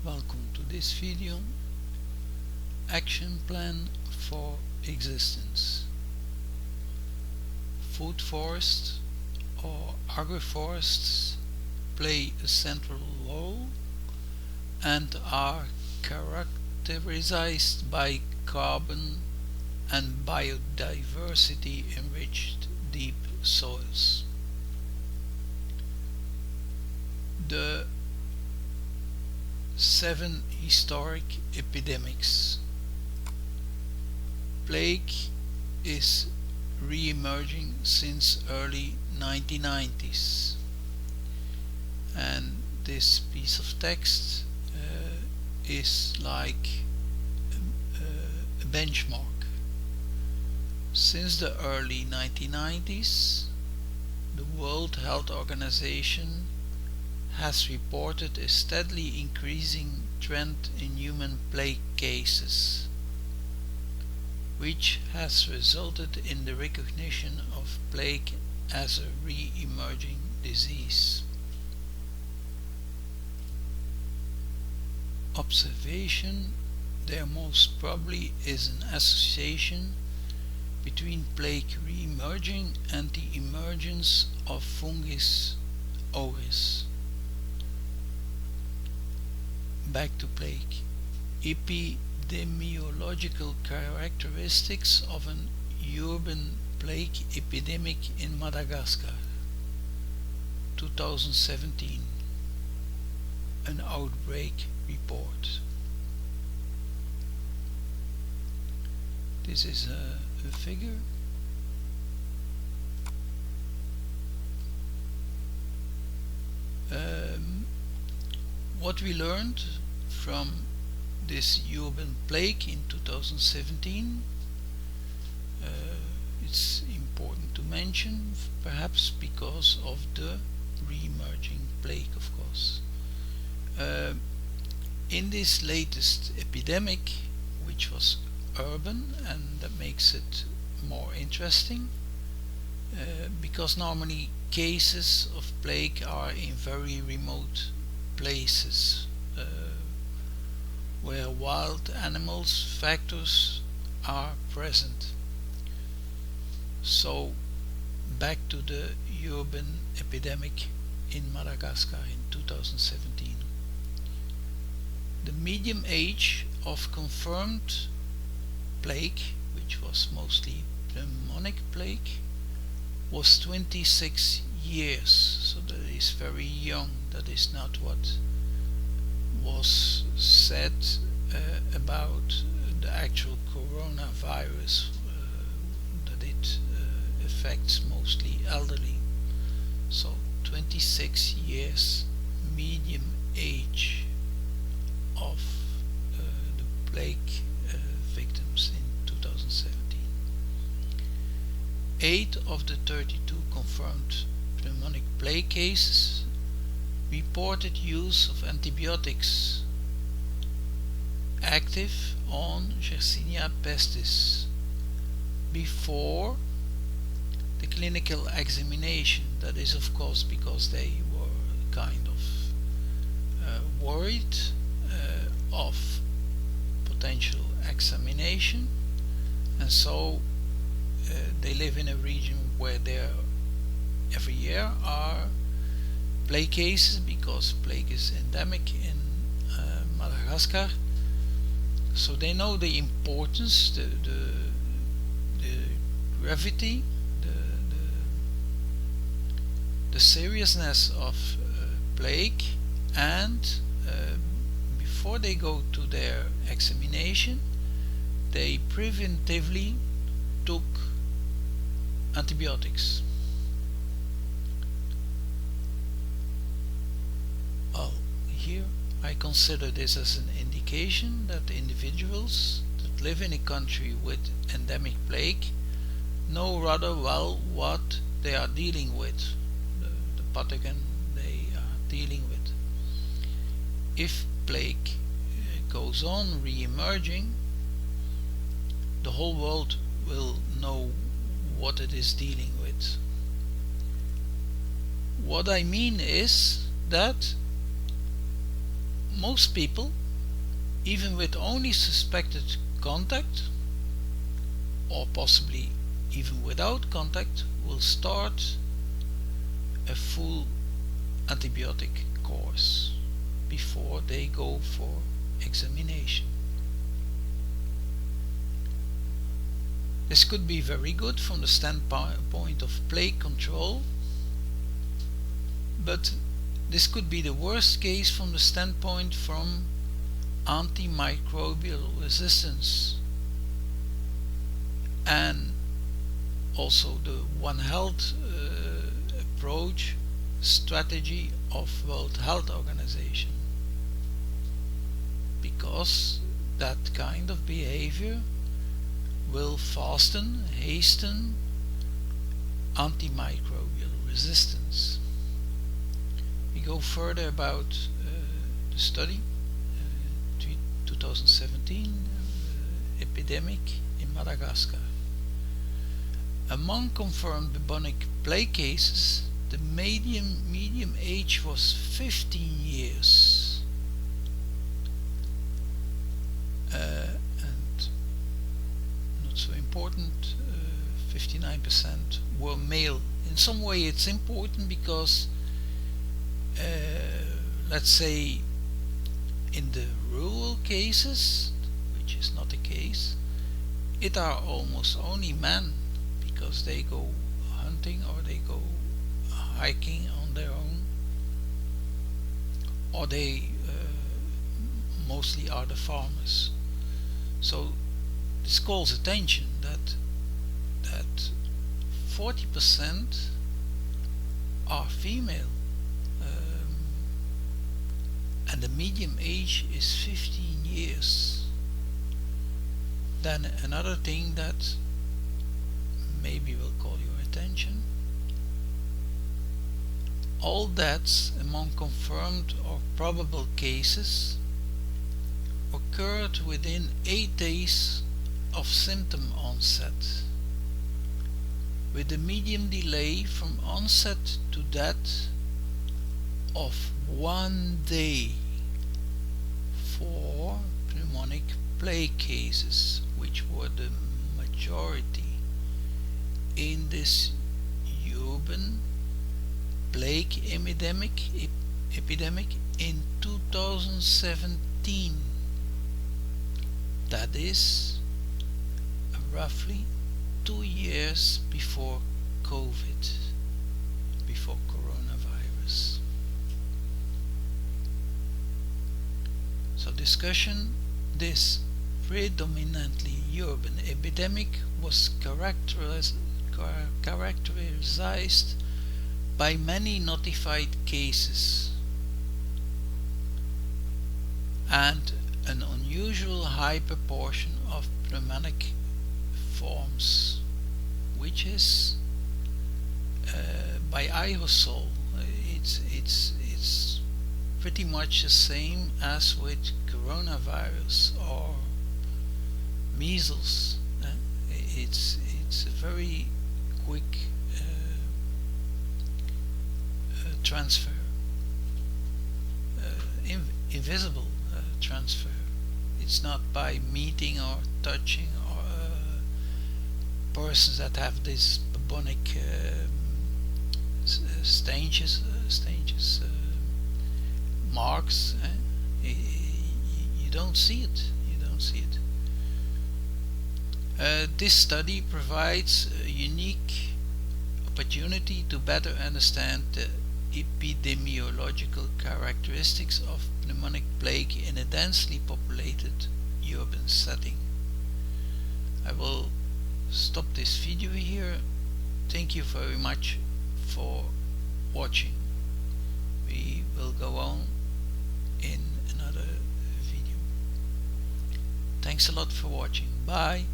Welcome to this video. Action Plan for Existence. Food forests or agroforests play a central role and are characterized by carbon and biodiversity enriched deep soils. The 7 historic epidemics. Plague is re-emerging since early 1990s, and this piece of text is like a benchmark. Since the early 1990s, the World Health Organization has reported a steadily increasing trend in human plague cases, which has resulted in the recognition of plague as a re-emerging disease. Observation: there most probably is an association between plague re-emerging and the emergence of Fungus oris. Back to plague. Epidemiological characteristics of an urban plague epidemic in Madagascar, 2017. An outbreak report. This is a figure. What we learned from this urban plague in 2017, it's important to mention, perhaps because of the re-emerging plague, of course. In this latest epidemic, which was urban, and that makes it more interesting, because normally cases of plague are in very remote places where wild animals factors are present. So back to the urban epidemic in Madagascar in 2017. The median age of confirmed plague, which was mostly pneumonic plague, was 26 years, so that is very young. That is not what was said about the actual coronavirus, that it affects mostly elderly. So 26 years median age of the plague victims in 2017. 8 of the 32 confirmed pneumonic plague cases reported use of antibiotics active on Yersinia pestis before the clinical examination. That is, of course, because they were kind of worried of potential examination, and so they live in a region where there every year are plague cases, because plague is endemic in Madagascar. So they know the importance, the gravity, the seriousness of plague, and before they go to their examination, they preventively took antibiotics. Well, here I consider this as an indication that the individuals that live in a country with endemic plague know rather well what they are dealing with, the pathogen they are dealing with. If plague goes on re-emerging, the whole world will know what it is dealing with. What I mean is that most people, even with only suspected contact, or possibly even without contact, will start a full antibiotic course before they go for examination. This could be very good from the standpoint of plague control, but this could be the worst case from the standpoint from antimicrobial resistance, and also the One Health approach strategy of World Health Organization, because that kind of behavior will hasten antimicrobial resistance. We go further about the study 2017 epidemic in Madagascar. Among confirmed bubonic plague cases, the median age was 15 years. And not so important, 59% were male. In some way it's important because let's say in the rural cases, which is not the case, it are almost only men, because they go hunting or they go hiking on their own, or they mostly are the farmers. So this calls attention that 40% are female, and the median age is 15 years. Then another thing that maybe will call your attention: all deaths among confirmed or probable cases occurred within 8 days of symptom onset, with a median delay from onset to death of 1 day for pneumonic plague cases, which were the majority in this urban plague epidemic in 2017. That is roughly 2 years before COVID, before coronavirus. So discussion: this predominantly urban epidemic was characterized by many notified cases and an unusual high proportion of pneumonic forms, which is by aerosol. It's pretty much the same as with coronavirus or measles. It's a very quick transfer, invisible transfer. It's not by meeting or touching or persons that have this bubonic stages marks. You don't see it. This study provides a unique opportunity to better understand the epidemiological characteristics of pneumonic plague in a densely populated urban setting. I will stop this video here. Thank you very much for watching. We will go on in another video. Thanks a lot for watching. Bye.